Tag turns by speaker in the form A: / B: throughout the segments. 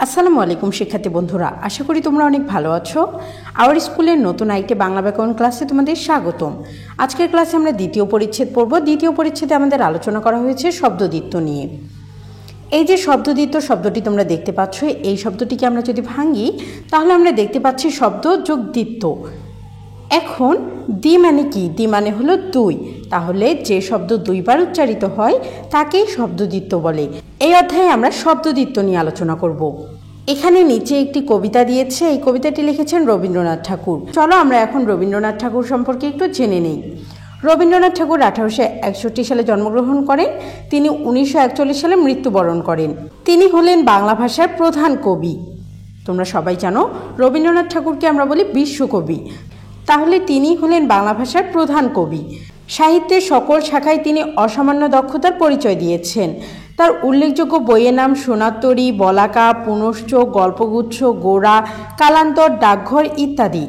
A: আসসালামু আলাইকুম শিক্ষার্থী বন্ধুরা, আশা করি তোমরা অনেক ভালো আছো। আওয়ার স্কুলের নতুন আরেকটি বাংলা ব্যাকরণ ক্লাসে তোমাদের স্বাগতম। আজকের ক্লাসে আমরা দ্বিতীয় পরিচ্ছেদ পড়ব। দ্বিতীয় পরিচ্ছেদে আমাদের আলোচনা করা হয়েছে শব্দদ্বিত্ব নিয়ে। এই যে শব্দদ্বিত্ব শব্দটি তোমরা দেখতে পাচ্ছ, এই শব্দটিকে আমরা যদি ভাঙি তাহলে আমরা দেখতে পাচ্ছি শব্দ যোগ দ্বিত্ব। এখন দ্বি মানে কি? দ্বি মানে হলো দুই। তাহলে যে শব্দ দুইবার উচ্চারিত হয় তাকেই শব্দদ্বিত্ব বলে। এই অধ্যায়ে আমরা শব্দদ্বিত্ব নিয়ে আলোচনা করব। এখানে নিচে একটি কবিতা দিয়েছে, এই কবিতাটি লিখেছেন রবীন্দ্রনাথ ঠাকুর। চলো আমরা এখন রবীন্দ্রনাথ ঠাকুর সম্পর্কে একটু জেনে নেই। রবীন্দ্রনাথ ঠাকুর 1861 সালে জন্মগ্রহণ করেন। তিনি 1941 সালে মৃত্যুবরণ করেন। তিনি হলেন বাংলা ভাষার প্রধান কবি। তোমরা সবাই জানো রবীন্দ্রনাথ ঠাকুরকে আমরা বলি বিশ্বকবি। তাহলে তিনি হলেন বাংলা ভাষার প্রধান কবি। সাহিত্যের সকল শাখায় তিনি অসামান্য দক্ষতার পরিচয় দিয়েছেন। তার উল্লেখযোগ্য বইয়ের নাম সোনারতরী, বলাকা, পুনশ্চ, গল্পগুচ্ছ, গোরা, কালান্তর, ডাকঘর ইত্যাদি।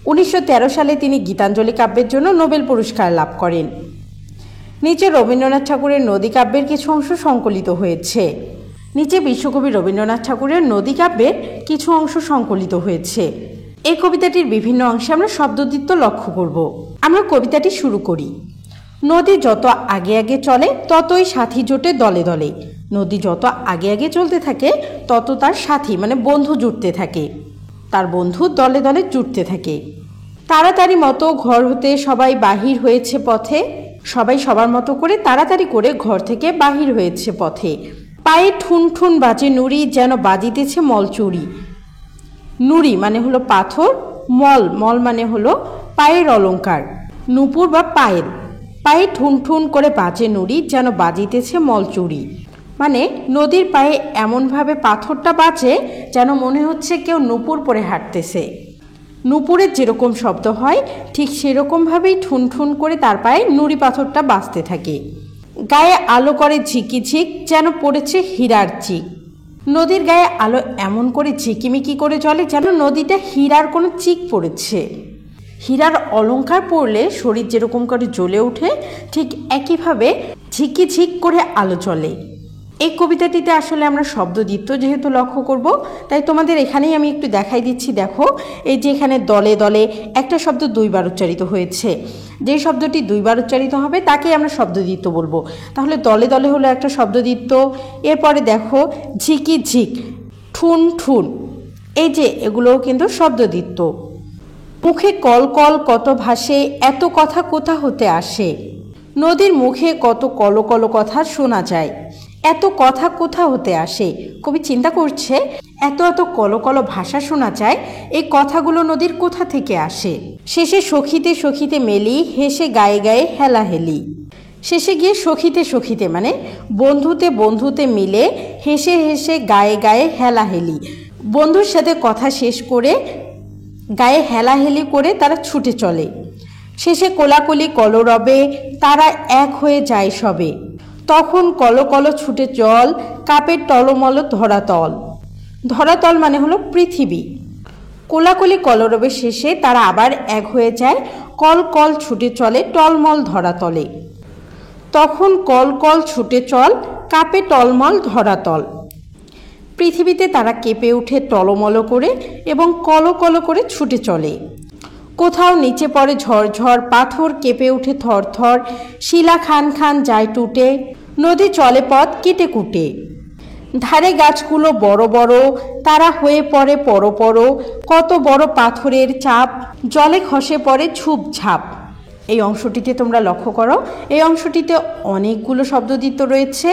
A: 1913 সালে তিনি গীতাঞ্জলি কাব্যের জন্য নোবেল পুরস্কার লাভ করেন। নিচে রবীন্দ্রনাথ ঠাকুরের নদী কাব্যের কিছু অংশ সংকলিত হয়েছে। নিচে বিশ্বকবি রবীন্দ্রনাথ ঠাকুরের নদী কাব্যের কিছু অংশ সংকলিত হয়েছে। এই কবিতাটির বিভিন্ন অংশে আমরা শব্দদ্বিত্ব লক্ষ্য করব। আমরা কবিতাটি শুরু করি। নদী যত আগে আগে চলে ততই সাথী জোটে দলে দলে। নদী যত আগে আগে চলতে থাকে তত তার সাথী মানে বন্ধু জুটতে থাকে, তার বন্ধু দলে দলে জুটতে থাকে। তাড়াতাড়ি মতো ঘর হতে সবাই বাহির হয়েছে পথে। সবাই সবার মতো করে তাড়াতাড়ি করে ঘর থেকে বাহির হয়েছে পথে। পায়ে ঠুন ঠুন বাজে নুড়ি, যেন বাজিতেছে মলচুরি। নুড়ি মানে হলো পাথর, মল মল মানে হলো পায়ের অলঙ্কার, নুপুর বা পায়েল। পায়ে ঠুন ঠুন করে বাজে নুড়ি, যেন বাজিতেছে মলচুরি। মানে নদীর পায়ে এমনভাবে পাথরটা বাজে যেন মনে হচ্ছে কেউ নুপুর পরে হাঁটতেছে। নুপুরের যেরকম শব্দ হয় ঠিক সেরকমভাবেই ঠুন ঠুন করে তার পায়ে নুড়ি পাথরটা বাজতে থাকে। গায়ে আলো করে ঝিকিঝিক, যেন পড়েছে হীরার চিক। নদীর গায়ে আলো এমন করে ঝিকিমিকি করে জ্বলে যেন নদীটা হীরার কোনো চিক পড়েছে। হীরার অলঙ্কার পরলে শরীর যেরকম করে জ্বলে ওঠে ঠিক একইভাবে ঝিকিঝিক করে আলো জ্বলে। এই কবিতাটিতে আসলে আমরা শব্দদ্বিত্ব যেহেতু লক্ষ্য করব, তাই তোমাদের এখানেই আমি একটু দেখাই দিচ্ছি। দেখো, এই যে এখানে দলে দলে একটা শব্দ দুইবার উচ্চারিত হয়েছে। যে শব্দটি দুইবার উচ্চারিত হবে তাকেই আমরা শব্দদ্বিত্ব বলবো। তাহলে দলে দলে হলো একটা শব্দদ্বিত্ব। এরপরে দেখো ঝিকিঝিক, ঠুন ঠুন, এই যে এগুলোও কিন্তু শব্দদ্বিত্ব। মুখে কল কল কত ভাসে, এত কথা কোথা হতে আসে। নদীর মুখে কত কল কল কথা শোনা যায়, এত কথা কোথা হতে আসে। কবি চিন্তা করছে এত এত কল কল ভাষা শোনা যায়, এই কথাগুলো নদীর কোথা থেকে আসে। শেষে সখিতে সখিতে মেলি, হেসে গায়ে গায়ে হেলা হেলি। শেষে গিয়ে সখিতে সখিতে মানে বন্ধুতে বন্ধুতে মিলে হেসে হেসে গায়ে গায়ে হেলা হেলি। বন্ধুর সাথে কথা শেষ করে গায়ে হেলাহেলি করে তারা ছুটে চলে। শেষে কোলাকুলি কলরবে, তারা এক হয়ে যায় সবে। তখন কল কল ছুটে জল, কাপের টলমল ধরাতল। ধরাতল মানে হলো পৃথিবী। কোলাকুলি কলরবে শেষে তারা আবার এক হয়ে যায়, কল কল ছুটে চলে টলমল ধরাতলে। তখন কল কল ছুটে চল, কাপে টলমল ধরাতল। পৃথিবীতে তারা কেঁপে উঠে টলমল করে এবং কল কল করে ছুটে চলে। কোথাও নিচে পড়ে ঝড়ঝড়, পাথর কেঁপে উঠে থর থর, শিলা খান খান যায় টুটে, নদী চলে পথ কেটে কুটে। ধারে গাছগুলো বড় বড়, তারা হয়ে পড়ে পর পর, কত বড় পাথরের চাপ, জলে খসে পড়ে ঝুপ ঝাপ। এই অংশটিতে তোমরা লক্ষ্য করো, এই অংশটিতে অনেকগুলো শব্দদ্বিত্ব রয়েছে।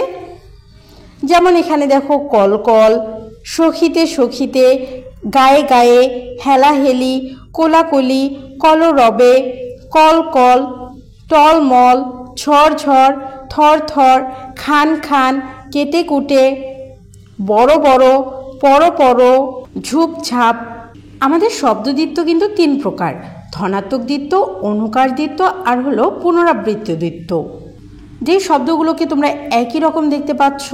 A: যেমন এখানে দেখো কল কল, সখিতে সখিতে, গায়ে গায়ে, হেলাহেলি, কোলাকুলি, কলরবে, কল কল, টলমল, ঝড় ঝড়, থর থর, খান খান, কেটে কুটে, বড় বড়, পর পর, ঝুপ ঝাপ। আমাদের শব্দদ্বিত্ব কিন্তু তিন প্রকার: ধনাত্মক দ্বিত্ব, অনুকার দ্বিত্ব আর হলো পুনরাবৃত্ত দ্বিত্ব। যে শব্দগুলোকে তোমরা একই রকম দেখতে পাচ্ছ,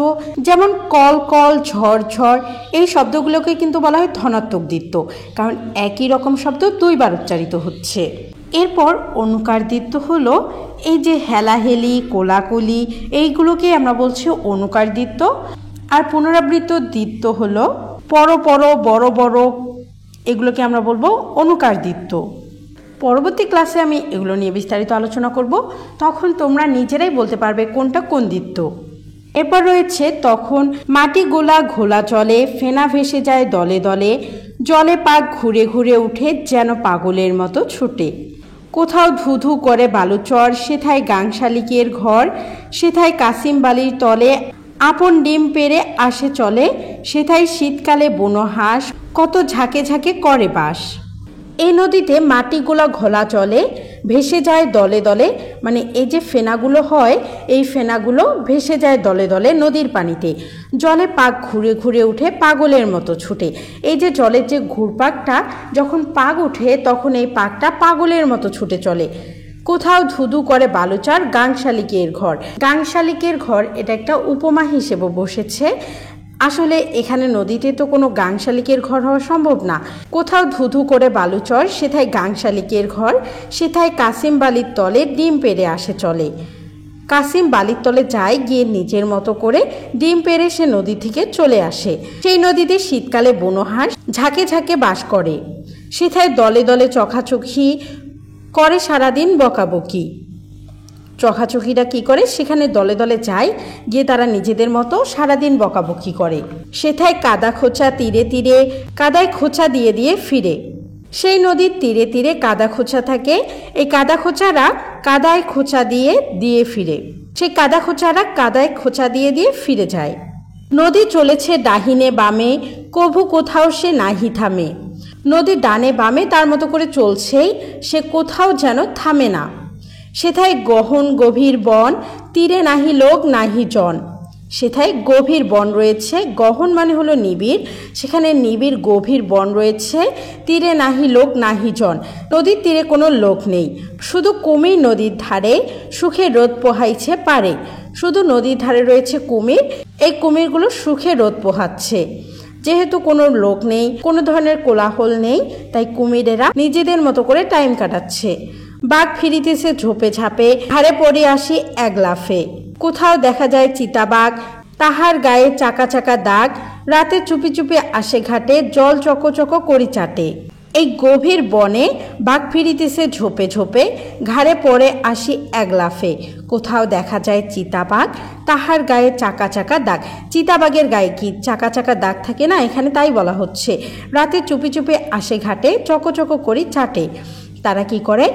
A: যেমন কল কল, ঝড় ঝড়, এই শব্দগুলোকে কিন্তু বলা হয় ধনাত্মক দ্বিত্ব, কারণ একই রকম শব্দ দুইবার উচ্চারিত হচ্ছে। এরপর অনুকার দ্বিত্ব হলো এই যে হেলাহেলি, কোলাকুলি, এইগুলোকে আমরা বলছি অনুকার দ্বিত্ব। আর পুনরাবৃত্ত দ্বিত্ব হলো বড় বড় এগুলোকে আমরা বলবো অনুকার দ্বিত্ব। পরবর্তী ক্লাসে আমি এগুলো নিয়ে বিস্তারিত আলোচনা করব, তখন তোমরা নিজেরাই বলতে পারবে কোনটা কোন দ্বিত্ব। এরপর রয়েছে তখন মাটি গোলা ঘোলা চলে, ফেনা ভেসে যায় দলে দলে, জলে পাক ঘুরে ঘুরে উঠে যেন পাগলের মতো ছুটে। কোথাও ধুধু করে বালুচর, সেথায় গাংশালিকের ঘর, সেথায় কাসিম বালির তলে, আপন ডিম পেড়ে আসে চলে, সেথায় শীতকালে বুনো হাঁস কত ঝাঁকে ঝাঁকে করে বাস। এই নদীতে মাটিগুলো ঘোলা চলে, ভেসে যায় দলে দলে, মানে এই যে ফেনাগুলো হয় এই ফেনাগুলো ভেসে যায় দলে দলে নদীর পানিতে, জলে পাক ঘুরে ঘুরে উঠে পাগলের মতো ছুটে। এই যে জলের যে ঘুরপাকটা যখন পাক ওঠে তখন এই পাকটা পাগলের মতো ছুটে চলে। কোথাও ধুধু করে বালুচার, গাংশালিকের ঘর। গাংশালিকের ঘর এটা একটা উপমা হিসেবে বসেছে, আসলে এখানে নদীতে তো কোনো গাংশালিকের ঘর হওয়া সম্ভব না। কোথাও ধুধু করে বালুচর, সেথায় গাংশালিকের ঘর, সেথায় কাসিম বালির তলে ডিম পেড়ে আসে চলে। কাসিম বালির তলে যায়, গিয়ে নিজের মতো করে ডিম পেড়ে সে নদী থেকে চলে আসে। সেই নদীতে শীতকালে বুনো হাঁস ঝাঁকে ঝাঁকে বাস করে, সেথায় দলে দলে চোখাচোখি করে সারাদিন বকাবকি। চোখাচোখিরা কি করে, সেখানে দলে দলে যায়, গিয়ে তারা নিজেদের মতো সারাদিন বকাবকি করে। সেথায় কাদা খোঁচা তীরে তীরে, কাদায় খোঁচা দিয়ে দিয়ে ফিরে। সেই নদীর তীরে তীরে কাদা খোঁচা থাকে, এই কাদা খোঁচারা কাদায় খোঁচা দিয়ে দিয়ে ফিরে। সেই কাদা খোঁচারা কাদায় খোঁচা দিয়ে দিয়ে ফিরে যায়। নদী চলেছে ডাহিনে বামে, কভু কোথাও সে নাহি থামে। নদী ডানে বামে তার মতো করে চলছেই, সে কোথাও যেন থামে না। সেথায় গহন গভীর বন, তীরে নাহি লোক নাহি জন। সেথায় গভীর বন রয়েছে, গহন মানে হলো নিবিড়, সেখানে নিবিড় গভীর বন রয়েছে। তীরে নাহি লোক নাহি জন, নদীর তীরে কোনো লোক নেই, শুধু কুমির নদীর ধারে সুখে রোদ পোহাইছে পারে। শুধু নদীর ধারে রয়েছে কুমির, এই কুমিরগুলো সুখে রোদ পোহাচ্ছে। যেহেতু কোনো লোক নেই, কোনো ধরনের কোলাহল নেই, তাই কুমিরেরা নিজেদের মতো করে টাইম কাটাচ্ছে। বাঘ ফিরিতেছে ঝোপে ঝাপে, ধারে পড়ে আসি এক লাফে। কোথাও দেখা যায় চিতাবাঘ, তাহার গায়ে চাকা চাকা দাগ, রাতে চুপি চুপি আসে ঘাটে, জল চকচক করি চাটে। এই গভীর বনে বাঘ ফিরিতেছে ঝোপে ঝোপে, ঘাড়ে পড়ে আসি এক লাফে। কোথাও দেখা যায় চিতাবাঘ, তাহার গায়ে চাকা চাকা দাগ। চিতাবাঘের গায়ে কি চাকা চাকা দাগ থাকে না, এখানে তাই বলা হচ্ছে। রাতে চুপি চুপি আসে ঘাটে, চকচক করি চাটে। তারা কি করে,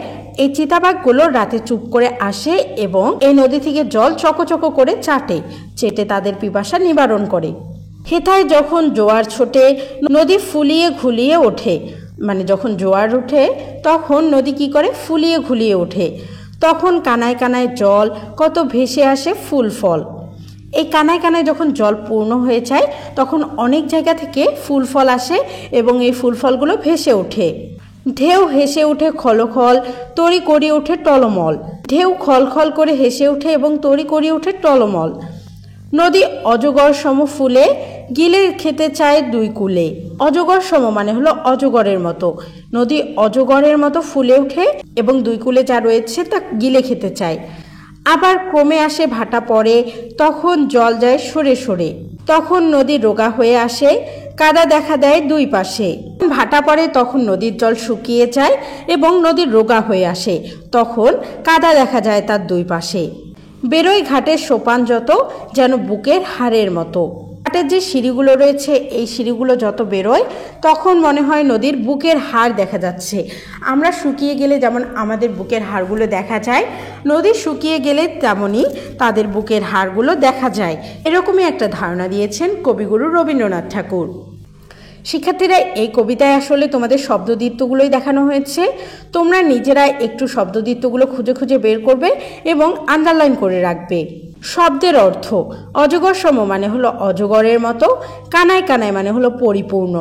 A: এই চিতাবাঘগুলো রাতে চুপ করে আসে এবং এই নদী থেকে জল চকচক করে চাটে, চেটে তাদের পিপাসা নিবারণ করে। হেথায় যখন জোয়ার ছোটে, নদী ফুলিয়ে ঘুলিয়ে ওঠে। মানে যখন জোয়ার ওঠে তখন নদী কি করে, ফুলিয়ে ঘুলিয়ে ওঠে। তখন কানায় কানায় জল কত ভেসে আসে ফুল ফল। এই কানায় কানায় যখন জল পূর্ণ হয়ে যায় তখন অনেক জায়গা থেকে ফুল ফল আসে এবং এই ফুল ফলগুলো ভেসে ওঠে। ঢেউ হেসে ওঠে খলখল, তরি করিয়ে ওঠে টলমল। ঢেউ খলখল করে হেসে ওঠে এবং তরি করিয়ে ওঠে টলমল। নদী অজগর সম ফুলে, গিলে খেতে চায় দুই কূলে। অজগর সম মানে হলো অজগরের মতো, নদী অজগরের মতো ফুলে ওঠে এবং দুই কূলে যা রয়েছে তা গিলে খেতে চায়। আবার ক্রমে আসে ভাটা পড়ে, তখন জল যায় সরে সরে। তখন নদী রোগা হয়ে আসে, কাদা দেখা দেয় দুই পাশে। ভাটা পড়ে তখন নদীর জল শুকিয়ে যায় এবং নদীর রোগা হয়ে আসে, তখন কাদা দেখা যায় তার দুই পাশে। বেরোয় ঘাটের সোপান যত, যেন বুকের হাড়ের মতো। ঘাটের যে সিঁড়িগুলো রয়েছে এই সিঁড়িগুলো যত বেরোয় তখন মনে হয় নদীর বুকের হাড় দেখা যাচ্ছে। আমরা শুকিয়ে গেলে যেমন আমাদের বুকের হাড়গুলো দেখা যায়, নদী শুকিয়ে গেলে তেমনই তাদের বুকের হাড়গুলো দেখা যায়। এরকমই একটা ধারণা দিয়েছেন কবিগুরু রবীন্দ্রনাথ ঠাকুর। শিক্ষার্থীরা, এই কবিতায় আসলে তোমাদের শব্দদ্বিত্বগুলোই দেখানো হয়েছে। তোমরা নিজেরা একটু শব্দদ্বিত্বগুলো খুঁজে খুঁজে বের করবে এবং আন্ডারলাইন করে রাখবে। শব্দের অর্থ: অজগর সম মানে হলো অজগরের মতো, কানায় কানায় মানে হলো পরিপূর্ণ,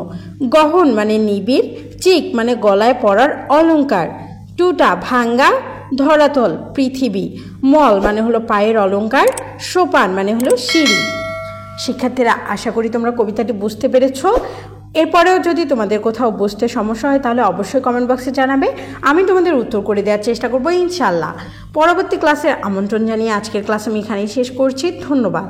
A: গহন মানে নিবিড়, চিক মানে গলায় পরার অলংকার, টুটা ভাঙ্গা ধরাতল পৃথিবী, মল মানে হলো পায়ের অলংকার, সোপান মানে হলো সিঁড়ি। শিক্ষার্থীরা, আশা করি তোমরা কবিতাটি বুঝতে পেরেছো। এরপরেও যদি তোমাদের কোথাও বুঝতে সমস্যা হয় তাহলে অবশ্যই কমেন্ট বক্সে জানাবে, আমি তোমাদের উত্তর করে দেওয়ার চেষ্টা করবো ইনশাল্লাহ। পরবর্তী ক্লাসের আমন্ত্রণ জানিয়ে আজকের ক্লাস আমি এখানেই শেষ করছি। ধন্যবাদ।